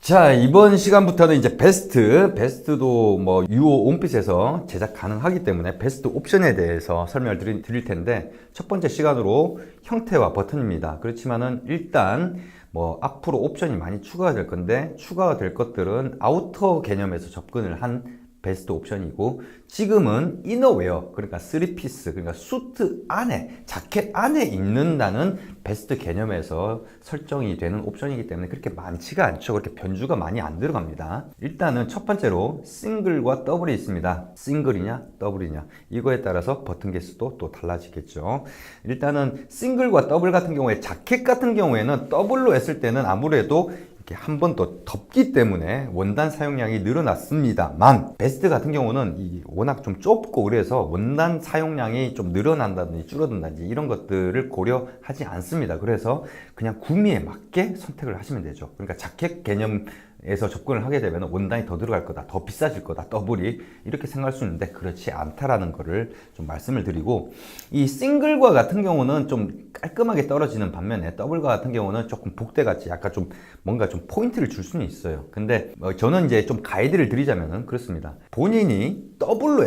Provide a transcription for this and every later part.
자, 이번 시간부터는 이제 베스트도 뭐 유오 온핏에서 제작 가능하기 때문에 베스트 옵션에 대해서 설명을 드릴 텐데, 첫 번째 시간으로 형태와 버튼입니다. 그렇지만은 일단 뭐 앞으로 옵션이 많이 추가가 될 건데, 추가가 될 것들은 아우터 개념에서 접근을 한 베스트 옵션이고, 지금은 이너웨어, 그러니까 3피스, 그러니까 수트 안에, 자켓 안에 입는다는 베스트 개념에서 설정이 되는 옵션이기 때문에 그렇게 많지가 않죠. 그렇게 변주가 많이 안 들어갑니다. 일단은 첫 번째로 싱글과 더블이 있습니다. 싱글이냐 더블이냐, 이거에 따라서 버튼 개수도 또 달라지겠죠. 일단은 싱글과 더블 같은 경우에, 자켓 같은 경우에는 더블로 했을 때는 아무래도 이렇게 한 번 더 덮기 때문에 원단 사용량이 늘어났습니다만, 베스트 같은 경우는 워낙 좀 좁고 그래서 원단 사용량이 좀 늘어난다든지 줄어든다든지 이런 것들을 고려하지 않습니다. 그래서 그냥 구미에 맞게 선택을 하시면 되죠. 그러니까 자켓 개념에서 접근을 하게 되면 원단이 더 들어갈 거다, 더 비싸질 거다, 더블이, 이렇게 생각할 수 있는데 그렇지 않다라는 거를 좀 말씀을 드리고, 이 싱글과 같은 경우는 좀 깔끔하게 떨어지는 반면에 더블과 같은 경우는 조금 복대같이 약간 좀 뭔가 좀 포인트를 줄 수는 있어요. 근데 저는 이제 좀 가이드를 드리자면은 그렇습니다. 본인이 더블로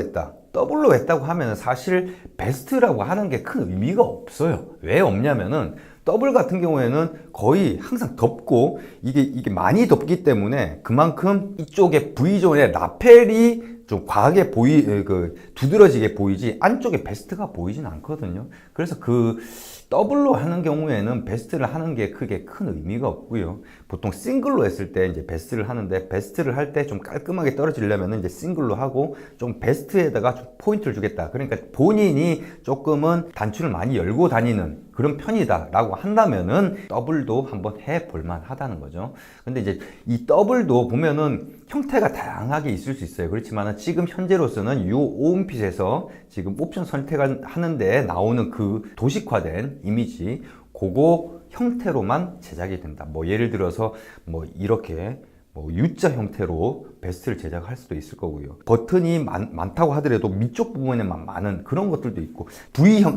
했다고 하면 사실 베스트라고 하는 게 큰 의미가 없어요. 왜 없냐면은, 더블 같은 경우에는 거의 항상 덮고, 이게 많이 덮기 때문에 그만큼 이쪽에 V존의 라펠이 좀 과하게 두드러지게 보이지 안쪽에 베스트가 보이진 않거든요. 그래서 더블로 하는 경우에는 베스트를 하는 게 크게 큰 의미가 없고요. 보통 싱글로 했을 때 이제 베스트를 하는데, 베스트를 할 때 좀 깔끔하게 떨어지려면 이제 싱글로 하고 좀 베스트에다가 좀 포인트를 주겠다. 그러니까 본인이 조금은 단추를 많이 열고 다니는 그런 편이다 라고 한다면은 더블도 한번 해볼만 하다는 거죠. 근데 이제 이 더블도 보면은 형태가 다양하게 있을 수 있어요. 그렇지만 지금 현재로서는 이 오온핏에서 지금 옵션 선택을 하는데 나오는 그 도식화된 이미지, 그거 형태로만 제작이 된다. 뭐 예를 들어서 뭐 이렇게 U자 형태로 베스트를 제작할 수도 있을 거고요. 버튼이 많다고 하더라도 밑쪽 부분에만 많은 그런 것들도 있고,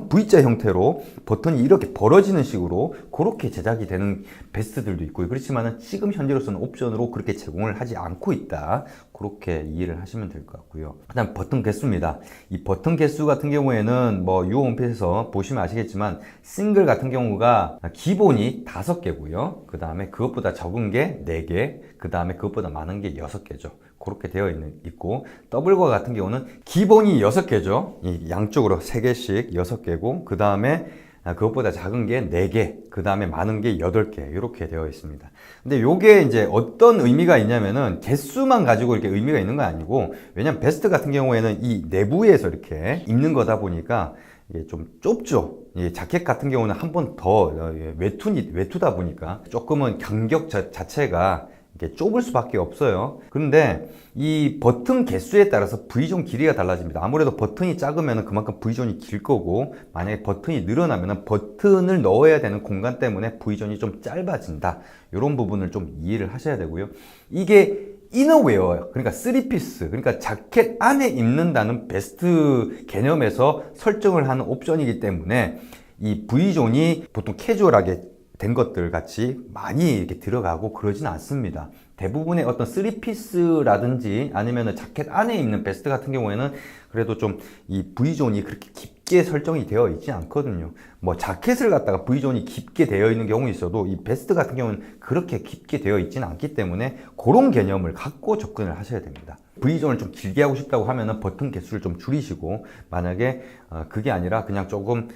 V자 형태로 버튼이 이렇게 벌어지는 식으로 그렇게 제작이 되는 베스트들도 있고요. 그렇지만 지금 현재로서는 옵션으로 그렇게 제공을 하지 않고 있다. 그렇게 이해를 하시면 될 것 같고요. 그다음 버튼 개수입니다. 이 버튼 개수 같은 경우에는 유홈페이지에서 보시면 아시겠지만, 싱글 같은 경우가 기본이 5개고요. 그 다음에 그것보다 적은 게 4개, 그 다음에 그것보다 많은 게 6개죠. 그렇게 되어 있고, 더블과 같은 경우는 기본이 6개죠. 이 양쪽으로 3개씩 6개고, 그 다음에 그것보다 작은 게 4개, 그 다음에 많은 게 8개, 이렇게 되어 있습니다. 근데 요게 이제 어떤 의미가 있냐면은, 개수만 가지고 이렇게 의미가 있는 건 아니고, 왜냐면 베스트 같은 경우에는 이 내부에서 이렇게 입는 거다 보니까 이게 좀 좁죠. 자켓 같은 경우는 한 번 더 외투다 보니까 조금은 간격 자체가 이게 좁을 수밖에 없어요. 그런데 이 버튼 개수에 따라서 V존 길이가 달라집니다. 아무래도 버튼이 작으면 그만큼 V존이 길 거고, 만약에 버튼이 늘어나면 버튼을 넣어야 되는 공간 때문에 V존이 좀 짧아진다. 이런 부분을 좀 이해를 하셔야 되고요. 이게 이너웨어, 그러니까 3피스, 그러니까 자켓 안에 입는다는 베스트 개념에서 설정을 하는 옵션이기 때문에 이 V존이 보통 캐주얼하게 된 것들 같이 많이 이렇게 들어가고 그러진 않습니다. 대부분의 어떤 3피스라든지 아니면 자켓 안에 입는 베스트 같은 경우에는 그래도 좀 이 V존이 그렇게 깊게 설정이 되어 있지 않거든요. 뭐 자켓을 갖다가 V존이 깊게 되어 있는 경우 있어도 이 베스트 같은 경우는 그렇게 깊게 되어 있지는 않기 때문에 그런 개념을 갖고 접근을 하셔야 됩니다. V존을 좀 길게 하고 싶다고 하면은 버튼 개수를 좀 줄이시고, 만약에 그게 아니라 그냥 조금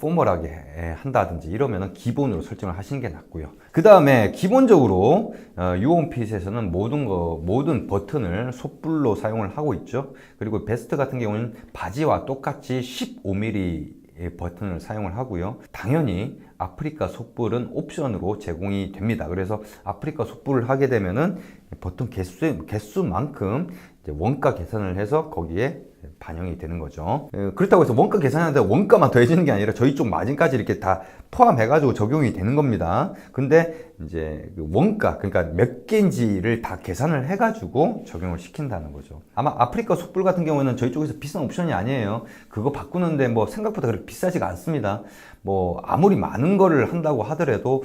포멀하게 한다든지 이러면은 기본으로 설정을 하시는 게 낫고요. 그 다음에 기본적으로 유홈핏에서는 모든 버튼을 솥불로 사용을 하고 있죠. 그리고 베스트 같은 경우는 바지와 똑같이 15mm 버튼을 사용을 하고요. 당연히 아프리카 솥불은 옵션으로 제공이 됩니다. 그래서 아프리카 솥불을 하게 되면은 버튼 개수만큼 이제 원가 계산을 해서 거기에 반영이 되는 거죠. 그렇다고 해서 원가 계산하는데 원가만 더해지는 게 아니라 저희 쪽 마진까지 이렇게 다 포함해가지고 적용이 되는 겁니다. 근데 이제 그 원가, 그러니까 몇 개인지를 다 계산을 해가지고 적용을 시킨다는 거죠. 아마 아프리카 솥불 같은 경우는 저희 쪽에서 비싼 옵션이 아니에요. 그거 바꾸는데 생각보다 그렇게 비싸지가 않습니다. 아무리 많은 거를 한다고 하더라도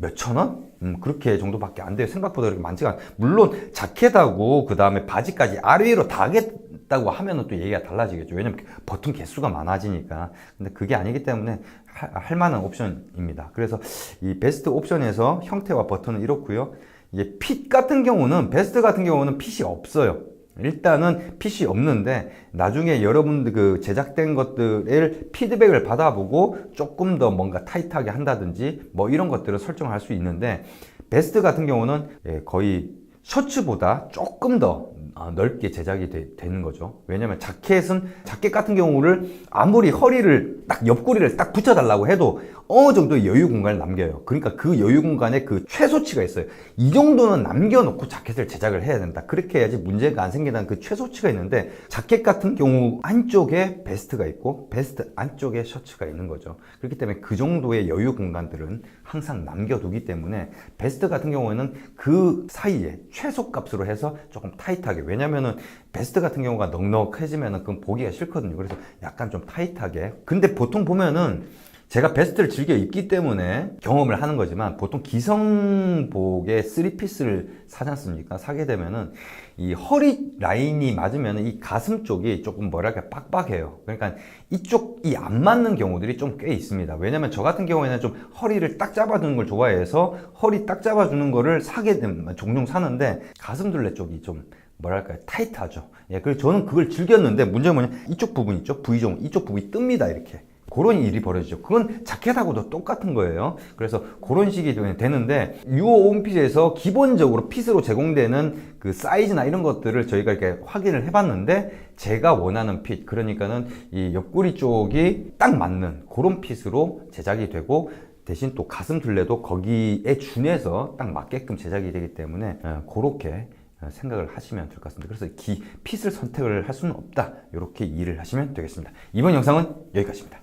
몇천 원? 그렇게 정도밖에 안 돼요. 생각보다 그렇게 많지가 않아요. 물론 자켓하고 그 다음에 바지까지 아래위로 다 하겠다고 하면은 또 얘기가 달라지겠죠. 왜냐면 버튼 개수가 많아지니까. 근데 그게 아니기 때문에 할 만한 옵션입니다. 그래서 이 베스트 옵션에서 형태와 버튼은 이렇고요. 이제 핏 같은 경우는, 베스트 같은 경우는 핏이 없어요. 일단은 핏이 없는데 나중에 여러분들 그 제작된 것들을 피드백을 받아보고 조금 더 뭔가 타이트하게 한다든지 뭐 이런 것들을 설정할 수 있는데, 베스트 같은 경우는 거의 셔츠보다 조금 더 넓게 제작이 되는 거죠. 왜냐면 자켓 같은 경우를 아무리 허리를 딱 옆구리를 딱 붙여달라고 해도 어느 정도 여유 공간을 남겨요. 그러니까 그 여유 공간에 그 최소치가 있어요. 이 정도는 남겨놓고 자켓을 제작을 해야 된다. 그렇게 해야지 문제가 안 생긴다는 그 최소치가 있는데, 자켓 같은 경우 안쪽에 베스트가 있고 베스트 안쪽에 셔츠가 있는 거죠. 그렇기 때문에 그 정도의 여유 공간들은 항상 남겨두기 때문에 베스트 같은 경우에는 그 사이에 최소값으로 해서 조금 타이트하게, 왜냐면은 베스트 같은 경우가 넉넉해지면은 그건 보기가 싫거든요. 그래서 약간 좀 타이트하게. 근데 보통 보면은 제가 베스트를 즐겨 입기 때문에 경험을 하는 거지만, 보통 기성복의 3피스를 사지 않습니까? 사게 되면은 이 허리 라인이 맞으면 이 가슴 쪽이 조금 뭐랄까 빡빡해요. 그러니까 이쪽이 안 맞는 경우들이 좀 꽤 있습니다. 왜냐면 저 같은 경우에는 좀 허리를 딱 잡아주는 걸 좋아해서 허리 딱 잡아주는 거를 사게 되면 종종 사는데, 가슴 둘레 쪽이 좀 뭐랄까요, 타이트하죠. 예, 그래서 저는 그걸 즐겼는데, 문제는 뭐냐, 이쪽 부분 있죠, V종, 이쪽 부분이 뜹니다. 이렇게 그런 일이 벌어지죠. 그건 자켓하고도 똑같은 거예요. 그래서 그런 식이 되는데, 유오 홈핏에서 기본적으로 핏으로 제공되는 그 사이즈나 이런 것들을 저희가 이렇게 확인을 해봤는데, 제가 원하는 핏, 그러니까는 이 옆구리 쪽이 딱 맞는 그런 핏으로 제작이 되고, 대신 또 가슴 둘레도 거기에 준해서 딱 맞게끔 제작이 되기 때문에 그렇게 생각을 하시면 될 것 같습니다. 그래서 핏을 선택을 할 수는 없다, 이렇게 이해를 하시면 되겠습니다. 이번 영상은 여기까지입니다.